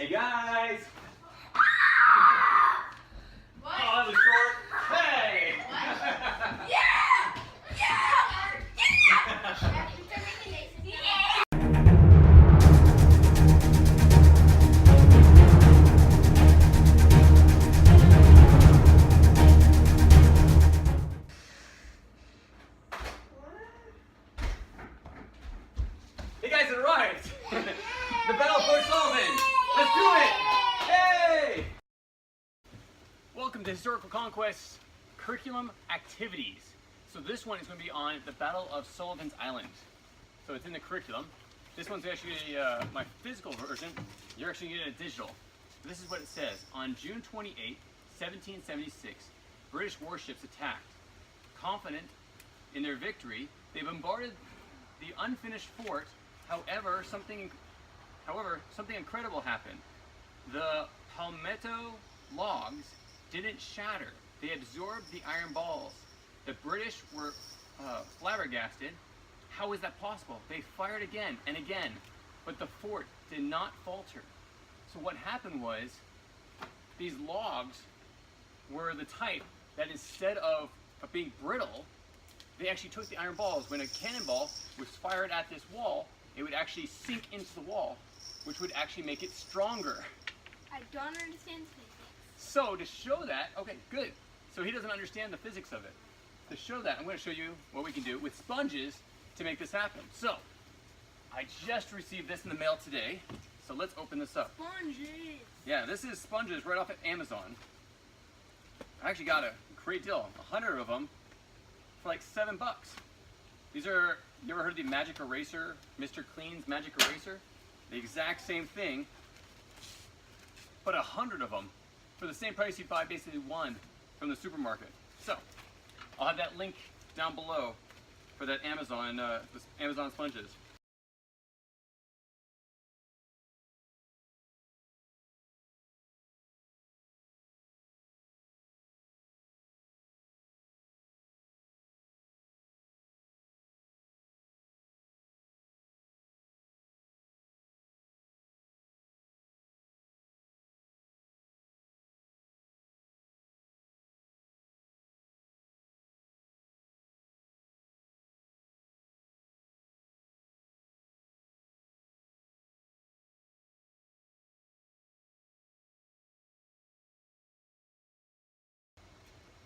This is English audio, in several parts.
Hey guys! What? Oh, that was short. Hey! What? Yeah! Yeah! Hey guys, it arrived! The Battle of Fort Sullivan! Let's do it! Hey! Welcome to Historical Conquest Curriculum Activities. So this one is going to be on the Battle of Sullivan's Island. So it's in the curriculum. This one's actually my physical version. You're actually getting a digital. This is what it says. On June 28, 1776, British warships attacked. Confident in their victory, they bombarded the unfinished fort. However, something incredible happened. The palmetto logs didn't shatter. They absorbed the iron balls. The British were flabbergasted. How is that possible? They fired again and again, but the fort did not falter. So what happened was, these logs were the type that instead of being brittle, they actually took the iron balls. When a cannonball was fired at this wall, it would actually sink into the wall, which would actually make it stronger. I don't understand physics. So to show that, okay, good. So he doesn't understand the physics of it. To show that, I'm going to show you what we can do with sponges to make this happen. So, I just received this in the mail today. So let's open this up. Sponges! Yeah, this is sponges right off at Amazon. I actually got a great deal, 100 of them for like $7. These are, you ever heard of the Magic Eraser, Mr. Clean's Magic Eraser? The exact same thing, but 100 of them for the same price you'd buy basically one from the supermarket. So, I'll have that link down below for that Amazon sponges.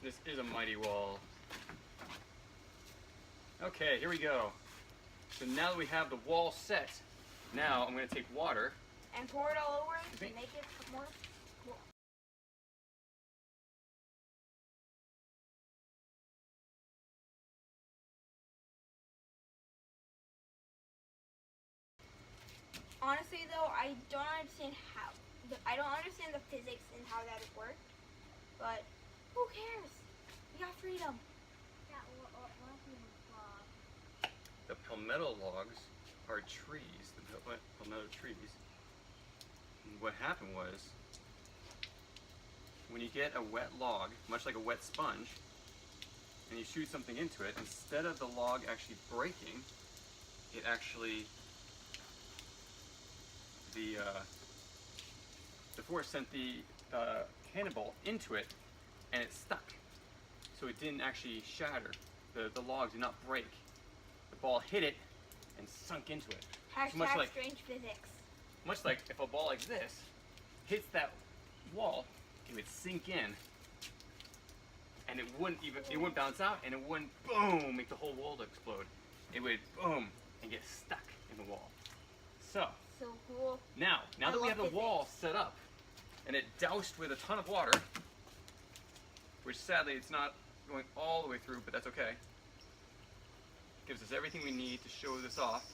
This is a mighty wall. Okay, here we go. So now that we have the wall set, now I'm going to take water. And pour it all over it to make it more cool. Honestly though, I don't understand the physics and how that would work. But who cares? We got freedom. The palmetto logs are trees, the palmetto trees. And what happened was, when you get a wet log, much like a wet sponge, and you shoot something into it, instead of the log actually breaking, it actually, the force sent the cannonball into it, and it stuck. So it didn't actually shatter. The log did not break. The ball hit it and sunk into it. Hashtag Much like, strange physics. much like if a ball like this hits that wall, it would sink in, and it wouldn't bounce out, and it wouldn't boom make the whole wall explode. It would boom and get stuck in the wall. So Cool. now that we have the physics. wall set up, and it doused with a ton of water, which sadly it's not going all the way through, but that's okay. Gives us everything we need to show this off.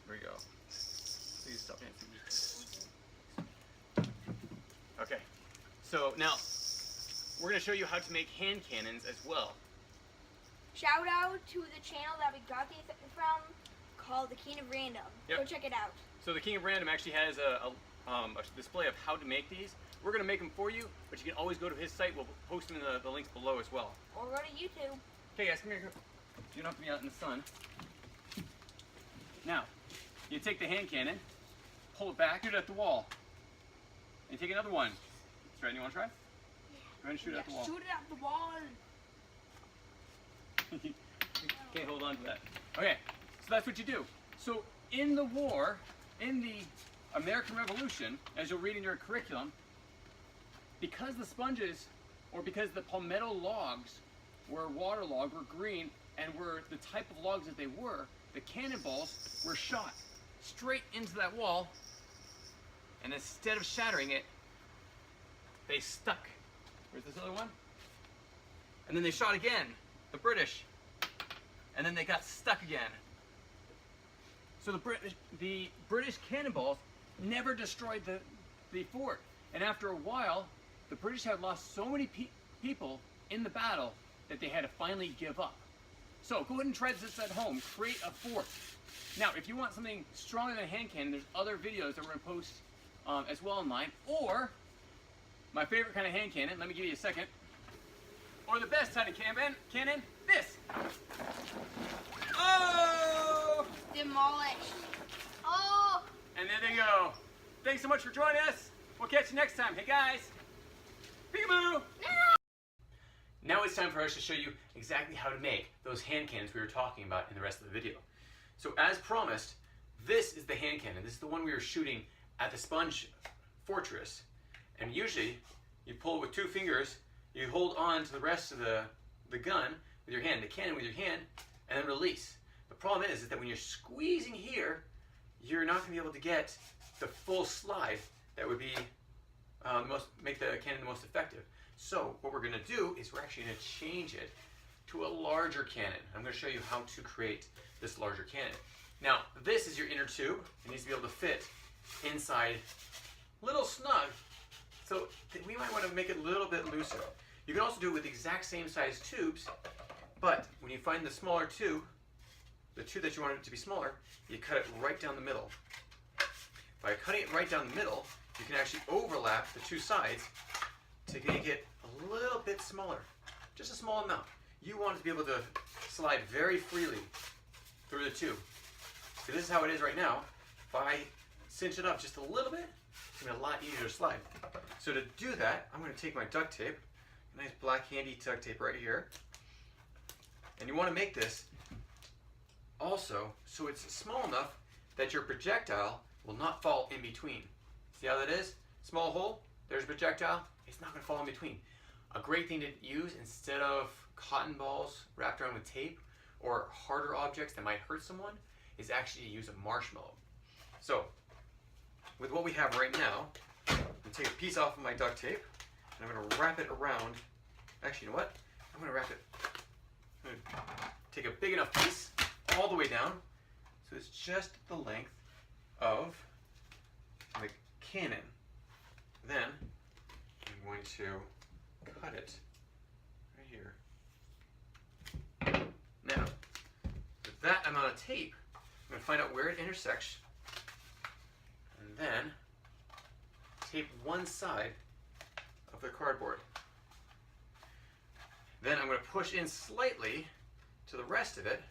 Here we go. Please stop dancing. Okay, so now we're going to show you how to make hand cannons as well. Shout out to the channel that we got these from, called The King of Random. Yep. Go check it out. So the King of Random actually has a display of how to make these. We're going to make them for you, but you can always go to his site. We'll post them in the links below as well. Or go to YouTube. Okay guys, come here. You don't have to be out in the sun. Now, you take the hand cannon, pull it back, shoot it at the wall. And take another one. Stratton, you want to try? Go ahead and shoot it at the wall. Shoot it at the wall. Can't hold on to that. Okay, so that's what you do. So in the war, in the American Revolution, as you'll read in your curriculum, because the sponges, or because the palmetto logs were waterlogged, were green, and were the type of logs that they were, the cannonballs were shot straight into that wall, and instead of shattering it, they stuck. Where's this other one? And then they shot again, the British, and then they got stuck again. So the British cannonballs never destroyed the fort. And after a while, the British had lost so many people in the battle that they had to finally give up. So go ahead and try this at home. Create a fort. Now, if you want something stronger than a hand cannon, there's other videos that we're going to post as well online. Or, my favorite kind of hand cannon, let me give you a second. Or the best kind of cannon, this. Oh! Demolished. Oh! And there they go. Thanks so much for joining us. We'll catch you next time. Hey guys. Peekaboo! No! Now it's time for us to show you exactly how to make those hand cannons we were talking about in the rest of the video. So as promised, this is the hand cannon. This is the one we were shooting at the sponge fortress. And usually, you pull it with 2 fingers, you hold on to the rest of the gun with your hand, the cannon with your hand, and then release. The problem is that when you're squeezing here, you're not going to be able to get the full slide that would be make the cannon the most effective. So what we're going to do is we're actually going to change it to a larger cannon. I'm going to show you how to create this larger cannon. Now, this is your inner tube. It needs to be able to fit inside, little snug. So we might want to make it a little bit looser. You can also do it with the exact same size tubes, but when you find the smaller tube, the tube that you want it to be smaller, you cut it right down the middle. By cutting it right down the middle, you can actually overlap the 2 sides to make it a little bit smaller, just a small amount. You want it to be able to slide very freely through the tube. So this is how it is right now. If I cinch it up just a little bit, it's going to be a lot easier to slide. So to do that, I'm going to take my duct tape, nice black handy duct tape right here, and you want to make this also so it's small enough that your projectile will not fall in between. See how that is? Small hole, there's a projectile, it's not going to fall in between. A great thing to use instead of cotton balls wrapped around with tape or harder objects that might hurt someone is actually to use a marshmallow. So with what we have right now, I'm going to take a piece off of my duct tape and I'm going to wrap it around. Actually, you know what? I'm going to wrap it. I'm going to take a big enough piece all the way down so it's just the length of the cannon. Then I'm going to cut it right here. Now, with that amount of tape, I'm going to find out where it intersects and then tape one side of the cardboard. Then I'm going to push in slightly to the rest of it,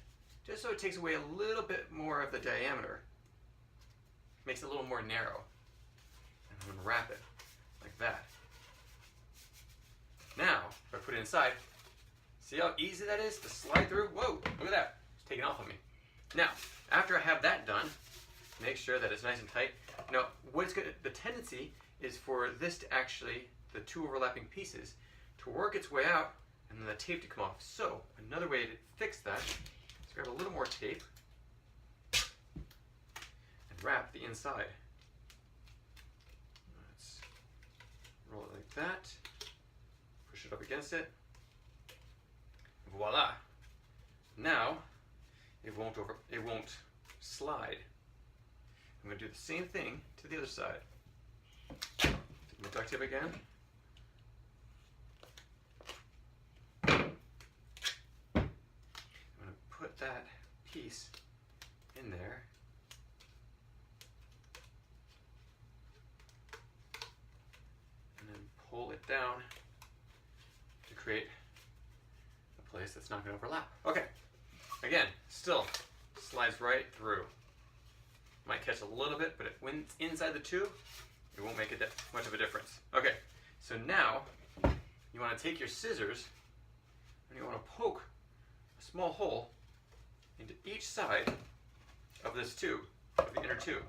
just so it takes away a little bit more of the diameter. Makes it a little more narrow. And I'm going to wrap it like that. Now, if I put it inside, see how easy that is to slide through? Whoa, look at that. It's taking off on me. Now, after I have that done, make sure that it's nice and tight. Now, the tendency is for this to actually, the 2 overlapping pieces, to work its way out and then the tape to come off. So, another way to fix that is grab a little more tape and wrap the inside. Let's roll it like that. Push it up against it. Voila! Now, it won't slide. I'm going to do the same thing to the other side. Take my duct tape again. I'm going to put that piece in there. And then pull it down to create a place that's not going to overlap. Okay. Again, still slides right through. Might catch a little bit, but when it's inside the tube, it won't make much of a difference. Okay, so now you want to take your scissors and you want to poke a small hole into each side of this tube, of the inner tube.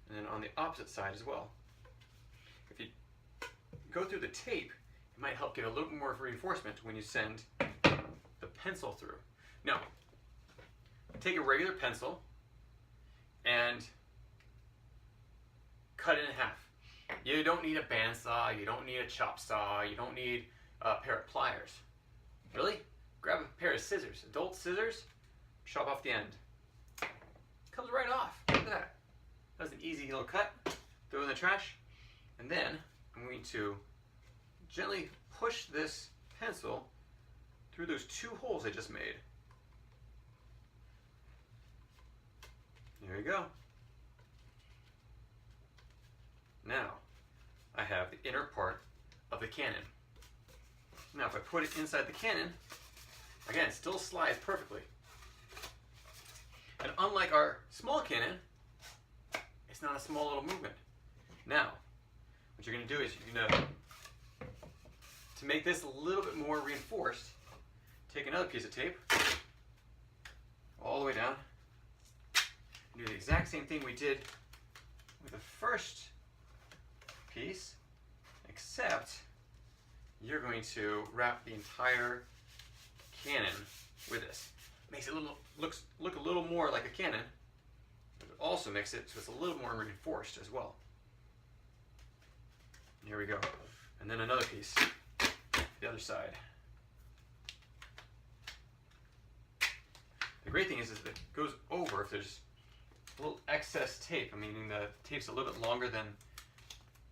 And then on the opposite side as well. If you go through the tape, it might help get a little more reinforcement when you send the pencil through. Now, take a regular pencil and cut it in half. You don't need a bandsaw, you don't need a chop saw, you don't need a pair of pliers. Really? Grab a pair of scissors, adult scissors, chop off the end. Comes right off. Look at that. That's an easy little cut. Throw it in the trash. And then I'm going to gently push this pencil through those two holes I just made. There you go. Now, I have the inner part of the cannon. Now, if I put it inside the cannon, again, it still slides perfectly. And unlike our small cannon, it's not a small little movement. Now, what you're going to do is you're going to make this a little bit more reinforced, take another piece of tape all the way down, and do the exact same thing we did with the first piece, except you're going to wrap the entire cannon with this. Makes it look a little more like a cannon, but it also makes it so it's a little more reinforced as well. Here we go. And then another piece, the other side. The great thing is that it goes over if there's a little excess tape, meaning the tape's a little bit longer than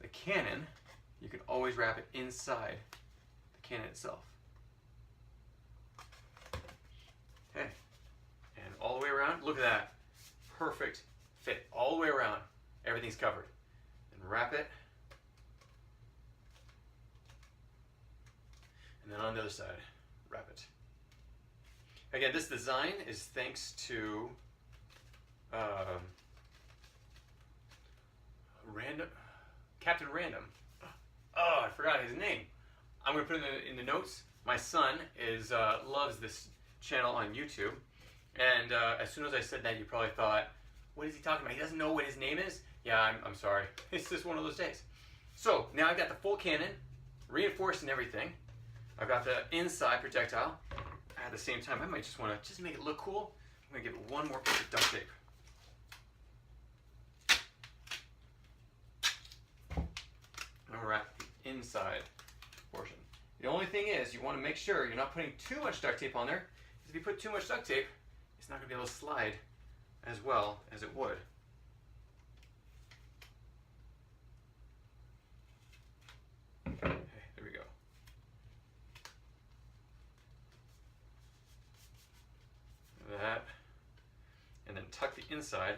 the cannon, you can always wrap it inside the cannon itself. Okay, and all the way around, look at that. Perfect fit, all the way around. Everything's covered. And wrap it. And then on the other side, wrap it. Again, this design is thanks to Captain Random. Oh, I forgot his name. I'm going to put it in the notes. My son loves this channel on YouTube. And as soon as I said that, you probably thought, what is he talking about? He doesn't know what his name is? Yeah, I'm sorry. It's just one of those days. So now I've got the full cannon, reinforced and everything. I've got the inside projectile. At the same time, I might just want to just make it look cool. I'm going to give it one more piece of duct tape. I'm going to wrap the inside portion. The only thing is, you want to make sure you're not putting too much duct tape on there. Because if you put too much duct tape, it's not going to be able to slide as well as it would. Okay, there we go. That, and then tuck the inside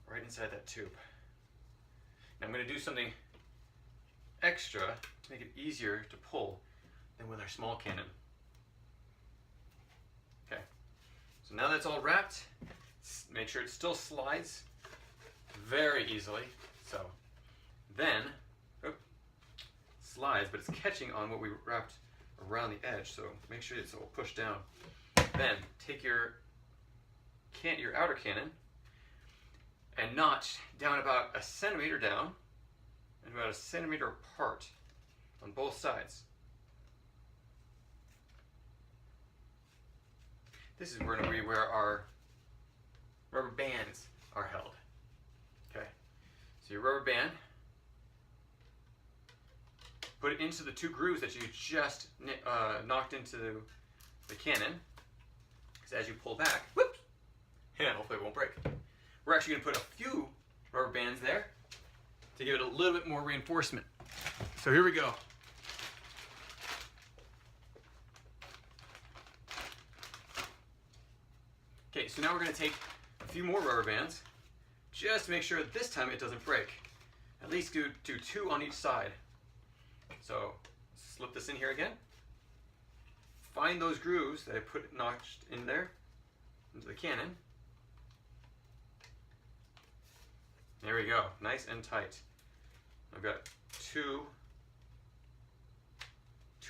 right inside that tube. Now I'm going to do something extra to make it easier to pull than with our small cannon. Okay, so now that's all wrapped, make sure it still slides very easily. So then, slides, but it's catching on what we wrapped around the edge, so make sure it's all pushed down. Then take your outer cannon and notch down about a centimeter down and about a centimeter apart on both sides. This is where our rubber bands are held. Okay, so your rubber band, put it into the two grooves that you just knocked into the cannon. As you pull back, whoops, and hopefully it won't break. We're actually going to put a few rubber bands there to give it a little bit more reinforcement. So here we go. Okay, so now we're going to take a few more rubber bands just to make sure that this time it doesn't break. At least do two on each side. So slip this in here again. find those grooves that I put notched in there into the cannon. There we go, nice and tight. I've got two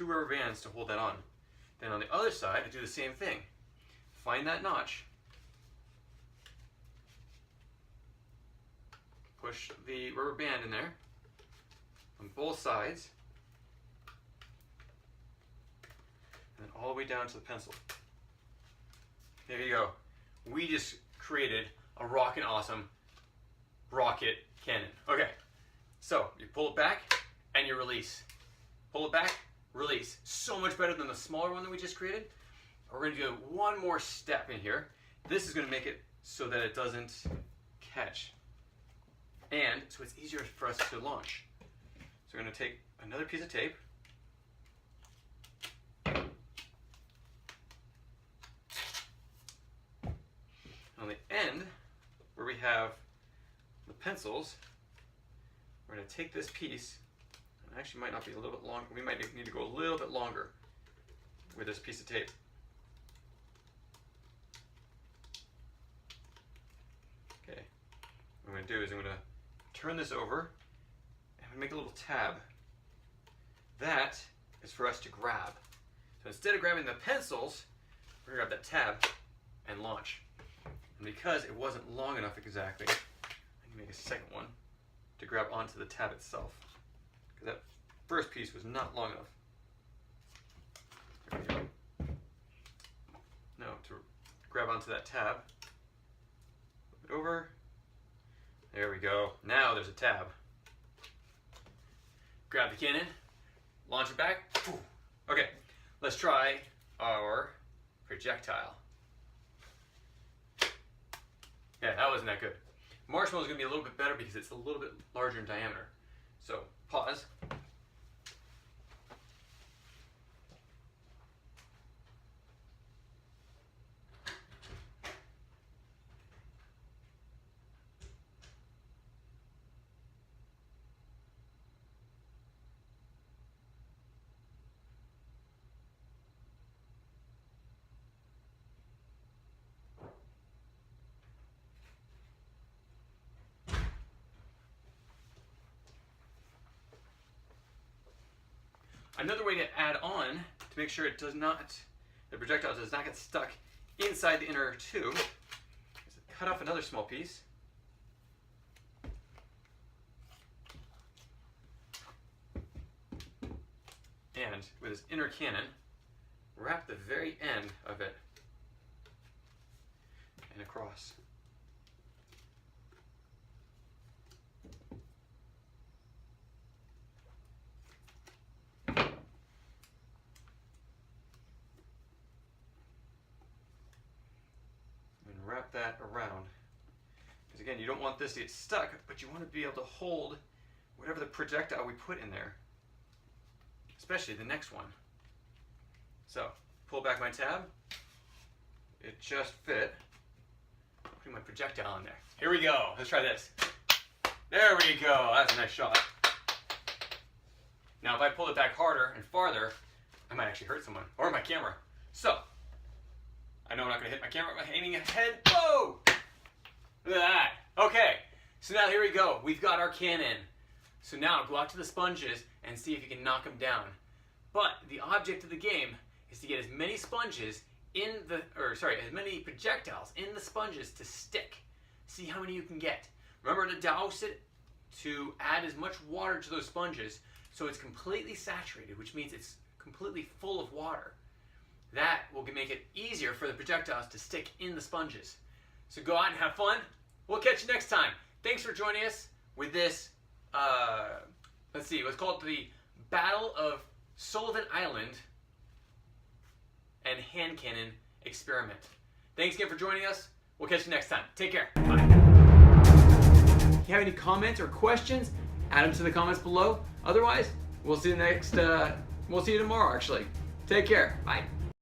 rubber bands to hold that on. Then on the other side, I do the same thing. Find that notch. Push the rubber band in there on both sides. And then all the way down to the pencil. There you go. We just created a rockin' awesome rocket cannon. Okay, so you pull it back and you release. Pull it back, release. So much better than the smaller one that we just created. We're going to do one more step in here. This is going to make it so that it doesn't catch. And so it's easier for us to launch. So we're going to take another piece of tape. On the end, where we have the pencils, we're going to take this piece, and actually might not be a little bit long, we might need to go a little bit longer with this piece of tape. Okay, what I'm going to do is I'm going to turn this over, and I'm going to make a little tab. That is for us to grab. So instead of grabbing the pencils, we're going to grab that tab and launch. And because it wasn't long enough exactly, I can make a second one to grab onto the tab itself. Because that first piece was not long enough. There we go. Now to grab onto that tab, flip it over. There we go. Now there's a tab. Grab the cannon, launch it back. Okay, let's try our projectile. Yeah, that wasn't that good. Marshmallow is going to be a little bit better because it's a little bit larger in diameter. So, pause. Another way to add on to make sure the projectile does not get stuck inside the inner tube is to cut off another small piece. And with this inner cannon, wrap the very end of it and across. Wrap that around. Because again, you don't want this to get stuck, but you want to be able to hold whatever the projectile we put in there. Especially the next one. So, pull back my tab. It just fit. Put my projectile in there. Here we go. Let's try this. There we go. That's a nice shot. Now, if I pull it back harder and farther, I might actually hurt someone or my camera. So, I know I'm not going to hit my camera by aiming ahead. Whoa! Look at that. Okay, so now here we go. We've got our cannon. So now go out to the sponges and see if you can knock them down. But the object of the game is to get as many sponges as many projectiles in the sponges to stick. See how many you can get. Remember to douse it to add as much water to those sponges so it's completely saturated, which means it's completely full of water. That will make it easier for the projectiles to stick in the sponges. So go out and have fun. We'll catch you next time. Thanks for joining us with this, let's see, what's called the Battle of Sullivan Island and Hand Cannon Experiment. Thanks again for joining us. We'll catch you next time. Take care. Bye. If you have any comments or questions, add them to the comments below. Otherwise, we'll see you tomorrow actually. Take care. Bye.